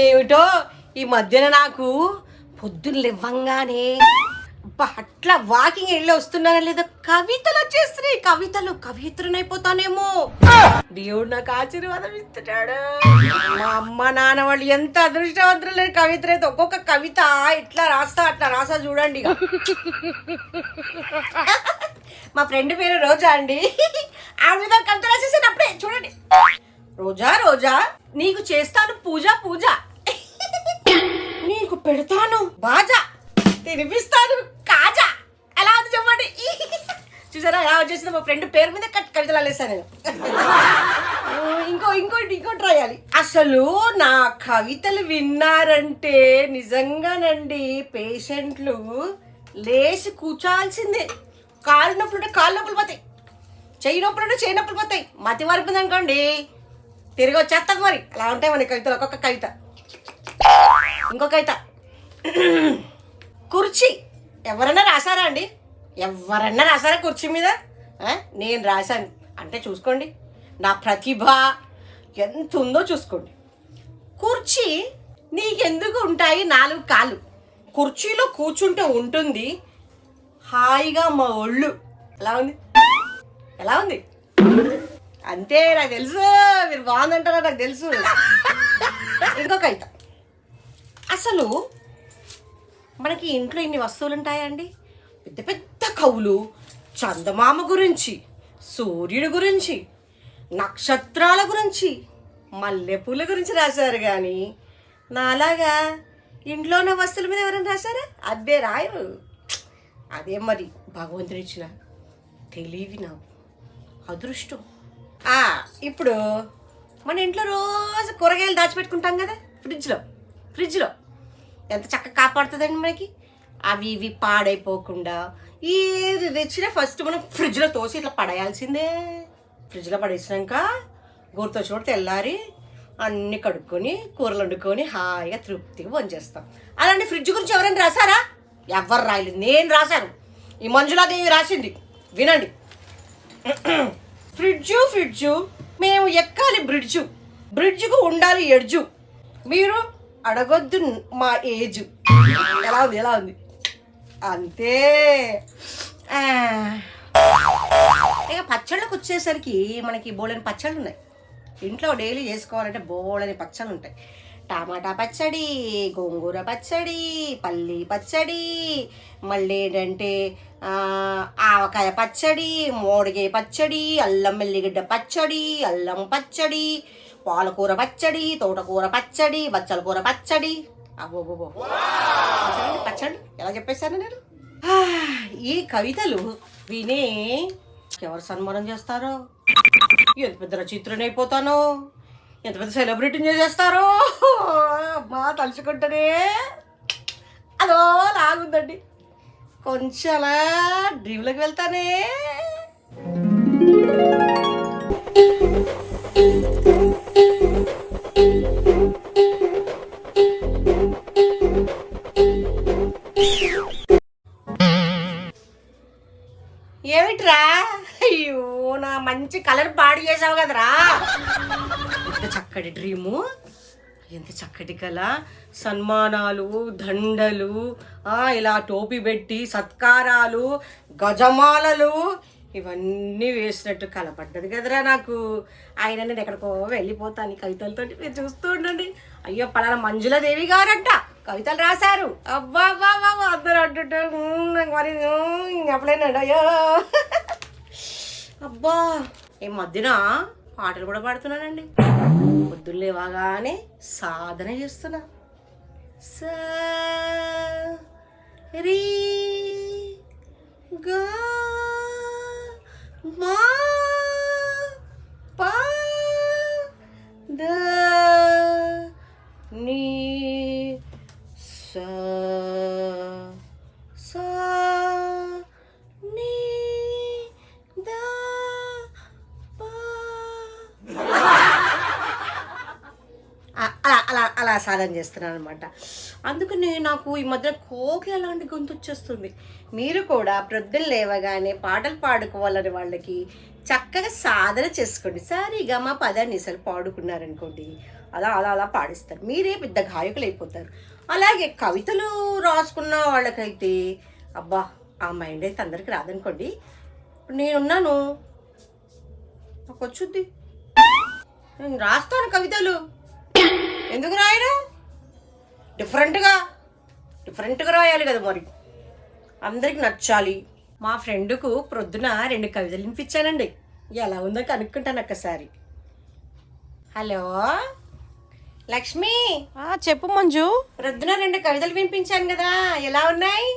ఏమిటో ఈ మధ్యన నాకు పొద్దున్న లేవంగానే అట్లా వాకింగ్ వెళ్ళి వస్తున్నారా లేదా కవితలు వచ్చేస్తున్నాయి. కవిత్రనైపోతానేమో. దేవుడు నాకు ఆశీర్వాదం ఇస్తున్నాడు. మా అమ్మ నాన్న వాళ్ళు ఎంత అదృష్టవంతులు లేని కవిత్ర అయితే ఒక్కొక్క కవిత ఇట్లా రాస్తా అట్లా రాస్తా చూడండి. మా ఫ్రెండ్ పేరు రోజా అండి. ఆవిడ కవిత రాసేసాను అప్పుడే చూడండి. రోజా రోజా నీకు చేస్తాను పూజ పూజ, నీకు పెడతాను బాజా, తినిపిస్తాను కాజా. ఎలా ఉంది చెప్పండి. చూసారా ఎలా వచ్చేసింది. మా ఫ్రెండ్ పేరు మీద కవితలు అల్లేసాను నేను. ఇంకోటి రాయాలి. అసలు నా కవితలు విన్నారంటే నిజంగానండి పేషెంట్లు లేచి కూర్చోాల్సిందే. కాళ్ళు నొప్పులు కాళ్ళు నొప్పులు పోతాయి, చెయ్యి నొప్పులు చెయ్యి నొప్పులు పోతాయి. మతి వరిపింది అనుకోండి తిరిగి వచ్చేస్తుంది. మరి అలా ఉంటాయి మన కవితలు. ఒక్కొక్క కవిత. ఇంకో కవిత. కుర్చీ ఎవరన్నా రాశారా అండి? ఎవరన్నా రాశారా కుర్చీ మీద? నేను రాశాను అంటే చూసుకోండి నా ప్రతిభ ఎంత ఉందో చూసుకోండి. కుర్చీ నీకెందుకు ఉంటాయి 4 కాళ్ళు? కుర్చీలో కూర్చుంటే ఉంటుంది హాయిగా మా ఒళ్ళు. ఎలా ఉంది అంతే. నాకు తెలుసు మీరు బాగుందంటారా, నాకు తెలుసు. ఇంకొక కవిత. అసలు మనకి ఇంట్లో ఇన్ని వస్తువులు ఉంటాయండి. పెద్ద పెద్ద కవులు చందమామ గురించి, సూర్యుడి గురించి, నక్షత్రాల గురించి, మల్లెపూల గురించి రాశారు. కానీ నాలాగా ఇంట్లో ఉన్న వస్తువుల మీద ఎవరైనా రాశారా? అదే రాయరు. అదే మరి భగవంతుడు ఇచ్చిన తెలివి, నాకు అదృష్టం. ఇప్పుడు మన ఇంట్లో రోజు కూరగాయలు దాచిపెట్టుకుంటాం కదా ఫ్రిడ్జ్లో ఎంత చక్కగా కాపాడుతుందండి మనకి. అవి ఇవి పాడైపోకుండా ఏది తెచ్చినా ఫస్ట్ మనం ఫ్రిడ్జ్లో తోసి ఇట్లా పడేయాల్సిందే. ఫ్రిడ్జ్లో పడేసినాక గుర్తు వచ్చినప్పుడు తెల్లారి అన్నీ కడుక్కొని కూరలు వండుకొని హాయిగా తృప్తిగా భోంచేస్తాం. అలాంటి ఫ్రిడ్జ్ గురించి ఎవరైనా రాశారా? ఎవరు రాయలేదు, నేను రాశాను. ఈ మంజులాదేవి రాసింది వినండి. ఫ్రిడ్జు మేము ఎక్కాలి బ్రిడ్జుకు ఉండాలి ఎడ్జు, మీరు అడగొద్దు మా ఏజు. ఎలా ఉంది అంతే. ఇక పచ్చళ్ళకు వచ్చేసరికి మనకి బోళని పచ్చళ్ళు ఉన్నాయి. ఇంట్లో డైలీ చేసుకోవాలంటే బోళని పచ్చళ్ళు ఉంటాయి. టమాటా పచ్చడి, గోంగూర పచ్చడి, పల్లి పచ్చడి, మళ్ళీ ఏంటంటే ఆవకాయ పచ్చడి, మోడికాయ పచ్చడి, అల్లం వెల్లిగడ్డ పచ్చడి, అల్లం పచ్చడి, పాలకూర పచ్చడి, తోటకూర పచ్చడి, బచ్చల కూర పచ్చడి. అబ్బోబోబో పచ్చడి ఎలా చెప్పేశాను నేను. ఈ కవితలు విని ఎవరు సన్మానం చేస్తారో, ఎంత పెద్ద రచయిత్రని అయిపోతానో, ఎంత పెద్ద సెలబ్రిటీని చేసేస్తారో అమ్మా తలుచుకుంటేనే అదో లాగుందండి. కొంచెం అలా డ్రీమ్లోకి వెళ్తానే. ఏమిట్రా? అయ్యో నా మంచి కలర్ పాడు చేసావు కదరా. ఎంత చక్కటి డ్రీము, ఎంత చక్కటి కళ. సన్మానాలు, దండలు, ఇలా టోపీ పెట్టి సత్కారాలు, గజమాలలు ఇవన్నీ వేసినట్టు కలపడ్డది కదరా నాకు. ఆయన నేను ఎక్కడికో వెళ్ళిపోతాను ఈ కవితలతో. మీరు చూస్తూ ఉండండి. అయ్యో పలానా మంజులాదేవి గారంట కవితలు రాశారు. అబ్బా అందరూ అంటుంటారు. మరి చెప్పలేనండి. అయ్యో అబ్బా ఈ మధ్యన పాటలు కూడా పాడుతున్నానండి. పొద్దున్న లేవగానే సాధన చేస్తున్నా. రీ గా మా పా ద నీ సా సా నీ దా పా. అలా సాధన చేస్తున్నాను అనమాట. అందుకనే నాకు ఈ మధ్య కోకి అలాంటి గొంతు వచ్చేస్తుంది. మీరు కూడా ప్రొద్దున లేవగానే పాటలు పాడుకోవాలని వాళ్ళకి చక్కగా సాధన చేసుకోండి. సరిగా మా పదాన్ని పాడుకున్నారనుకోండి, అలా అలా అలా పాడిస్తారు. మీరే పెద్ద గాయకులు అయిపోతారు. అలాగే కవితలు రాసుకున్న వాళ్ళకైతే అబ్బా ఆ మైండ్ అయితే అందరికి రాదనుకోండి. ఇప్పుడు నేనున్నాను, నాకు వచ్చుద్ది, నేను రాస్తాను కవితలు. ఎందుకు రాయను? డిఫరెంట్గా రాయాలి కదా మరి, అందరికి నచ్చాలి. మా ఫ్రెండ్కు ప్రొద్దున 2 కవితలు వినిపించానండి. ఎలా ఉందో కనుక్కుంటాను ఒక్కసారి. హలో లక్ష్మి, చెప్పు మంజు. ప్రొద్దున 2 కవితలు వినిపించాను కదా, ఎలా ఉన్నాయి?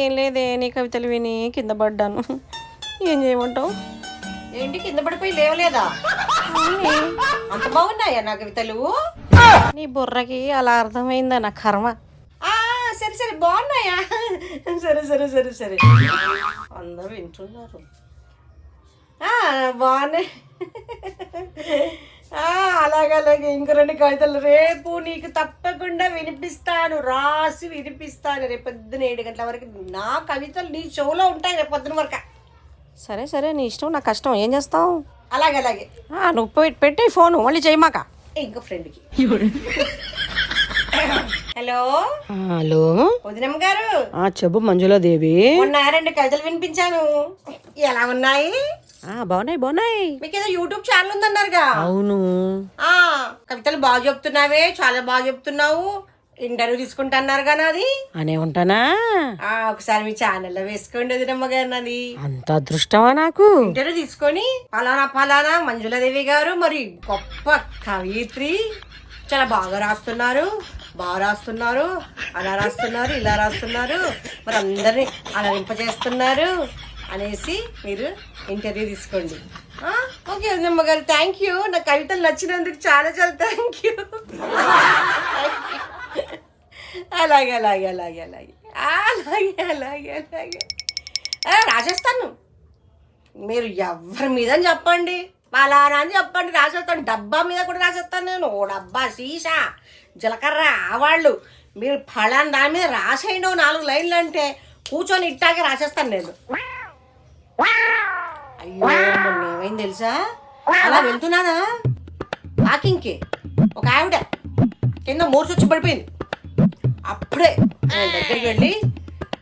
ఏం లేదే, నీ కవితలు విని కింద పడ్డాను. ఏం చేయమంటావు? ఏంటి కింద పడిపోయి లేవలేదా? అంత బాగున్నాయా నా కవితలు? నీ బుర్రకి అలా అర్థమైందా నా కర్మ. సరే బాగున్నాయా? సరే అందరూ వింటున్నారు. బాగున్నాయి. అలాగే ఇంకో 2 కవితలు రేపు నీకు తప్పకుండా వినిపిస్తాను, రాసి వినిపిస్తాను. రేపు పొద్దున 7 గంటల వరకు నా కవితలు నీ షోలో ఉంటాయి. రేపు పొద్దున వరకు. సరే నీ ఇష్టం, నా కష్టం, ఏం చేస్తావు? అలాగే నువ్వు పెట్టి ఫోను మళ్ళీ చేయమాక. ఇంకో ఫ్రెండ్కి. హలో హలో వదినమ్మ గారు. చెప్పు మంజులాదేవి. మొన్న 2 కవితలు వినిపించాను, ఎలా ఉన్నాయి? బాగున్నాయి. మీకు ఏదో యూట్యూబ్ ఛానల్ ఉందన్నారుగా? అవును. కవితలు బాగా చెప్తున్నావే, చాలా బాగా చెప్తున్నావు, ఇంటర్వ్యూ తీసుకుంటున్నారు కదా. అది అనే ఉంటానా? ఒకసారి మీ ఛానల్లో వేసుకోండి వదినమ్మ గారు. నాది అంత అదృష్టమా నాకు? ఇంటర్వ్యూ తీసుకొని ఫలానా మంజులాదేవి గారు మరి గొప్ప కవిత్రి, చాలా బాగా రాస్తున్నారు, అలా రాస్తున్నారు, ఇలా రాస్తున్నారు, మరి అందరినీ అలరింపజేస్తున్నారు అనేసి మీరు ఇంటర్వ్యూ తీసుకోండి. ఓకే వదినమ్మ గారు, థ్యాంక్ యూ. నా కవితలు నచ్చినందుకు చాలా థ్యాంక్ యూ. అలాగే రాసేస్తాను. మీరు ఎవరి మీద చెప్పండి, పలానా అని చెప్పండి, రాసేస్తాను. డబ్బా మీద కూడా రాసేస్తాను నేను. డబ్బా, సీసా, జీలకర్ర, ఆవాళ్ళు, మీరు ఫలానా దాని మీద రాసేయండి 4 లైన్లు అంటే కూర్చొని ఇట్టాగే రాసేస్తాను నేను. అయ్యో మొన్న ఏమైంది తెలుసా? అలా వెళ్తున్నానా వాకింగ్కి, ఒక ఆవిడ కింద మూర్చొచ్చి పడిపోయింది. అప్పుడే నేను దగ్గరికి వెళ్ళి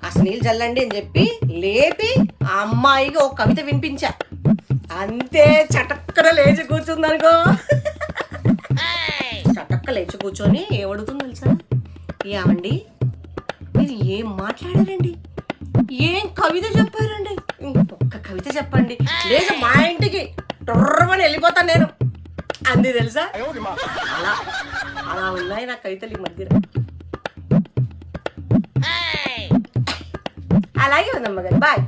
అసలు నీళ్ళు చల్లండి అని చెప్పి లేపి ఆ అమ్మాయికి ఒక కవిత వినిపించా. అంతే, చటక్కన లేచి కూర్చుందనుకో. చటక్క లేచి కూర్చొని ఏమడుగుతుంది తెలుసా? ఏమండి మీరు ఏం మాట్లాడారండి, ఏం కవిత చెప్పారండి, ఇంకొక కవిత చెప్పండి, లేదు మా ఇంటికి టొర్రమని వెళ్ళిపోతాను నేను అంది తెలుసా. అలా ఉన్నాయి నా కవితలు ఈ మధ్య. అలాగే ఉందమ్మ గారు, బాయ్.